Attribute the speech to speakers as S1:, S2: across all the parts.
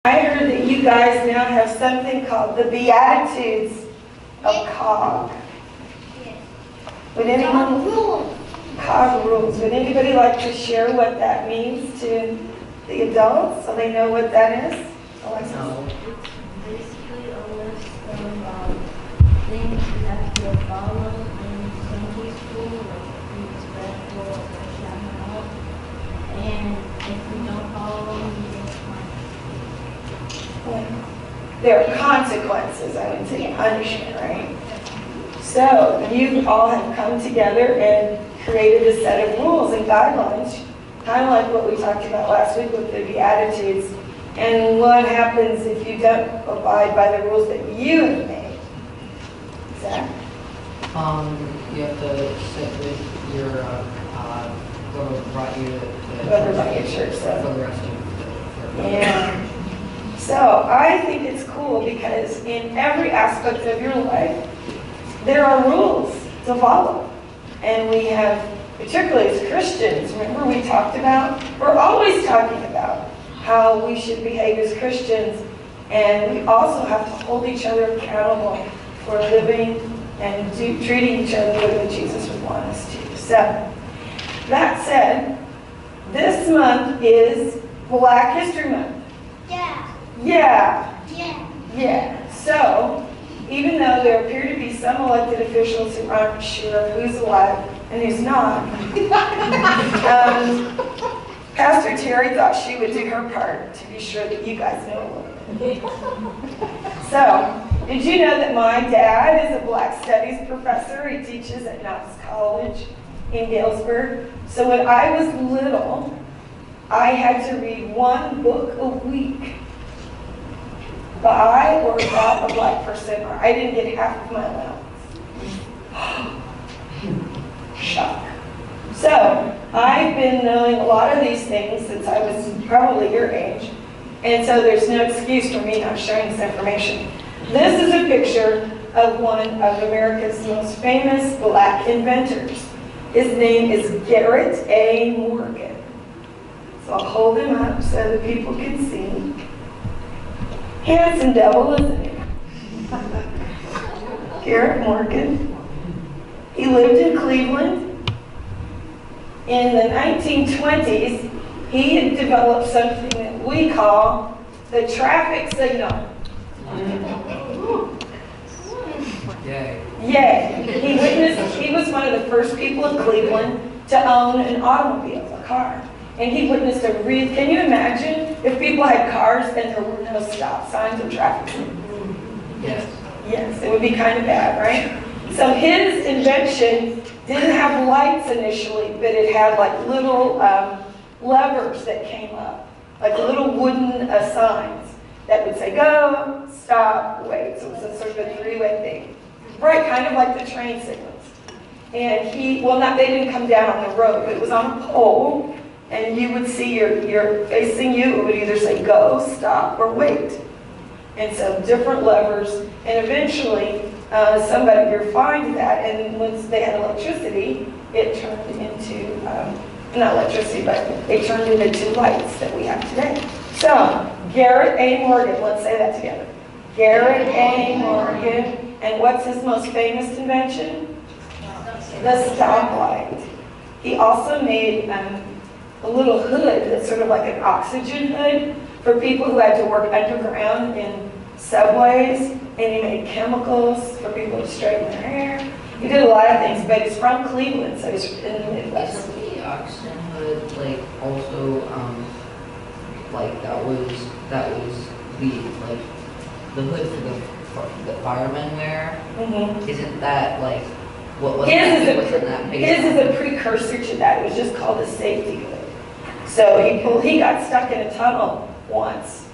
S1: I heard that you guys now have something called the Beatitudes of COG. Would anyone, COG rules. Would anybody like to share what that means to the adults so they know what that is? Alexis?
S2: No. It's basically a list of things you have to follow in Sunday school, like be respectful, shout out, and if you don't follow them, you get punished.
S1: There are consequences, I would say, punishment, right? So you all have come together and created a set of rules and guidelines, kind of like what we talked about last week with the Beatitudes. And what happens if you don't abide by the rules that you have made? Zach?
S3: You have to sit with your whoever brought you
S1: Whoever brought you to church, so.
S3: for the rest of the
S1: Yeah. So I think it's cool because in every aspect of your life, there are rules to follow. And we have, particularly as Christians, remember we talked about, we're always talking about how we should behave as Christians. And we also have to hold each other accountable for living and treating each other the way Jesus would want us to. So, that said, this month is Black History Month. Yeah. So, even though there appear to be some elected officials who aren't sure who's alive and who's not, Pastor Terry thought she would do her part to be sure that you guys know a little bit. So, did you know that my dad is a Black Studies professor? He teaches at Knox College in Galesburg. So when I was little, I had to read one book a week by or about a Black person, or I didn't get half of my allowance. Shock. So, I've been knowing a lot of these things since I was probably your age, and so there's no excuse for me not sharing this information. This is a picture of one of America's most famous Black inventors. His name is Garrett A. Morgan. So I'll hold him up so that people can see. Handsome devil, isn't he? Garrett Morgan. He lived in Cleveland. In the 1920s, he had developed something that we call the traffic signal.
S3: Yay.
S1: He was one of the first people in Cleveland to own an automobile, a car. And he witnessed can you imagine if people had cars and there were no stop signs or traffic signals?
S3: Yes.
S1: Yes, it would be kind of bad, right? So his invention didn't have lights initially, but it had like little levers that came up, like little wooden signs that would say go, stop, wait. So it was a sort of a three-way thing. Right, kind of like the train signals. And they didn't come down on the road, but it was on a pole, and you would see you're facing you, it would either say go, stop, or wait. And so different levers, and eventually somebody refined that, and once they had electricity, it turned into, not electricity, but it turned into two lights that we have today. So, Garrett A. Morgan, let's say that together. Garrett A. Morgan, and what's his most famous invention? The stoplight. He also made a little hood that's sort of like an oxygen hood for people who had to work underground in subways, and he made chemicals for people to straighten their hair. He did a lot of things, but he's from Cleveland, so he's in the Midwest.
S3: Isn't the oxygen hood also that was the hood for the firemen wear?
S1: Mm-hmm.
S3: Isn't that what was
S1: His
S3: that?
S1: is a precursor to that. It was just called a safety hood. So he got stuck in a tunnel once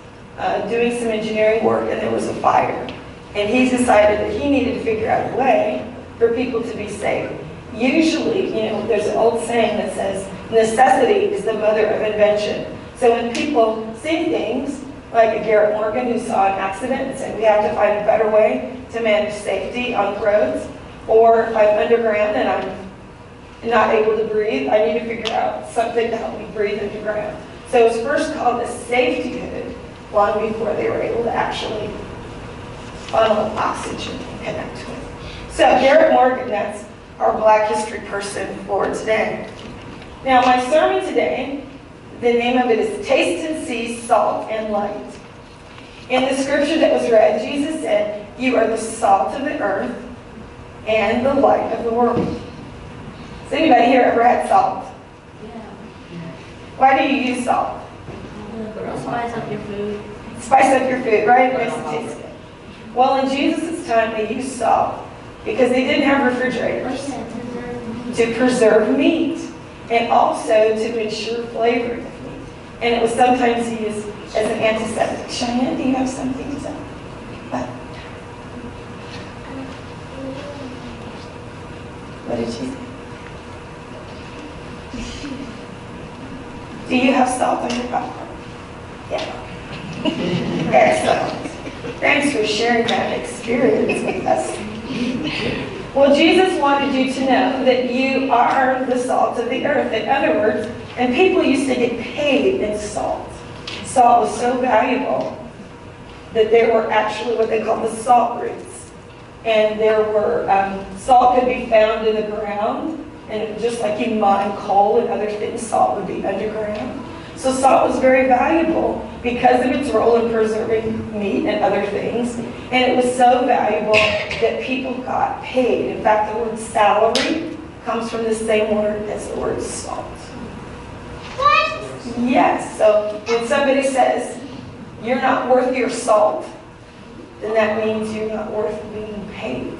S1: doing some engineering work, and there was a fire. And he decided that he needed to figure out a way for people to be safe. Usually, there's an old saying that says, necessity is the mother of invention. So when people see things, like a Garrett Morgan who saw an accident and said, we have to find a better way to manage safety on the roads, or if I'm underground and I'm not able to breathe, I need to figure out something to help me breathe underground. So it was first called a safety hood, long before they were able to actually funnel oxygen and connect to it. So Garrett Morgan, that's our Black history person for today. Now my sermon today, the name of it is Taste and See, Salt and Light. In the scripture that was read, Jesus said, "You are the salt of the earth and the light of the world." Has anybody here ever had salt?
S2: Yeah.
S1: Why do you use salt?
S2: Spice up your food.
S1: Spice up your food, right? It makes it taste good. Well, in Jesus' time, they used salt because they didn't have refrigerators to preserve meat and also to ensure flavoring of meat. And it was sometimes used as an antiseptic. Cheyenne, do you have something to say? What did she say? Do you have salt on your popcorn? Yeah. Excellent. Thanks for sharing that experience with us. Well, Jesus wanted you to know that you are the salt of the earth. In other words, and people used to get paid in salt. Salt was so valuable that there were actually what they call the salt roots. And there were, salt could be found in the ground, and just like you mine coal and other things, salt would be underground. So salt was very valuable because of its role in preserving meat and other things. And it was so valuable that people got paid. In fact, the word salary comes from the same word as the word salt. What? Yes. So when somebody says, "You're not worth your salt," then that means you're not worth being paid.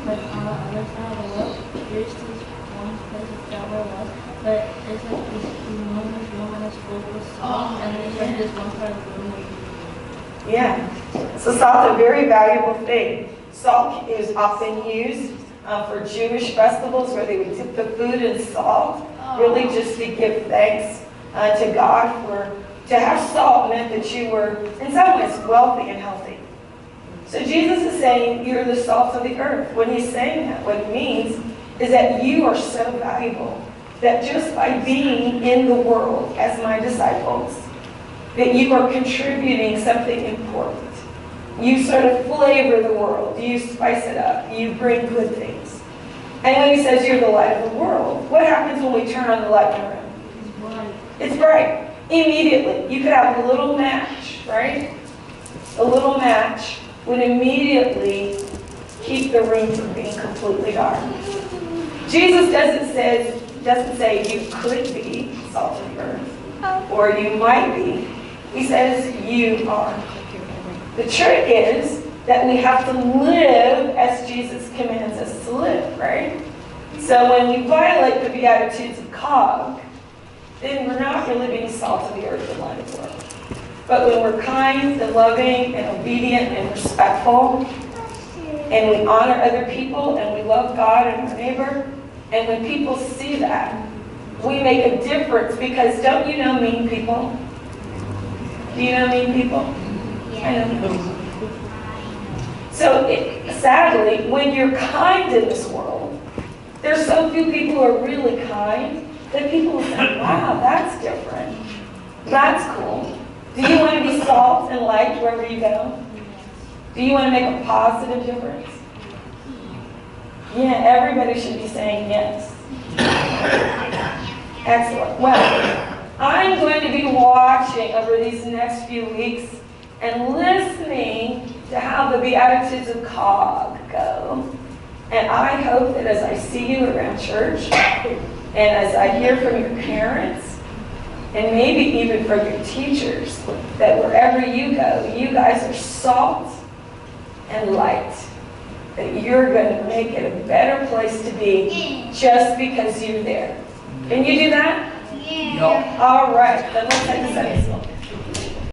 S2: Like on the other side of the world, there's this one place that there was, but it's like this enormous room that's full with salt, and there's like this one part of the room where you
S1: Yeah. So salt's a very valuable thing. Salt is often used for Jewish festivals where they would dip the food in salt, really just to give thanks to God for, to have salt meant that you were, in some ways, wealthy and healthy. So Jesus is saying, you're the salt of the earth. When he's saying that, what it means is that you are so valuable that just by being in the world as my disciples, that you are contributing something important. You sort of flavor the world. You spice it up. You bring good things. And when he says you're the light of the world, what happens when we turn on the light in the room?
S2: It's bright.
S1: It's bright. Immediately. You could have a little match, right? A little match would immediately keep the room from being completely dark. Jesus doesn't say you could be salt of the earth, or you might be. He says you are. The trick is that we have to live as Jesus commands us to live, right? So when we violate the Beatitudes of Cog, then we're not really being salt of the earth and light of the world. But when we're kind and loving and obedient and respectful, and we honor other people, and we love God and our neighbor, and when people see that, we make a difference. Because don't you know mean people? Do you know mean people? I don't know. So sadly, when you're kind in this world, there's so few people who are really kind that people will say, wow, that's different. That's cool. Do you want to be salt and light wherever you go? Do you want to make a positive difference? Yeah, everybody should be saying yes. Excellent. Well, I'm going to be watching over these next few weeks and listening to how the Beatitudes of Cog go. And I hope that as I see you around church, and as I hear from your parents, and maybe even from your teachers, that wherever you go, you guys are salt and light. That you're going to make it a better place to be just because you're there. Can you do that?
S2: Yeah.
S1: All right, then let's take a Sunday school.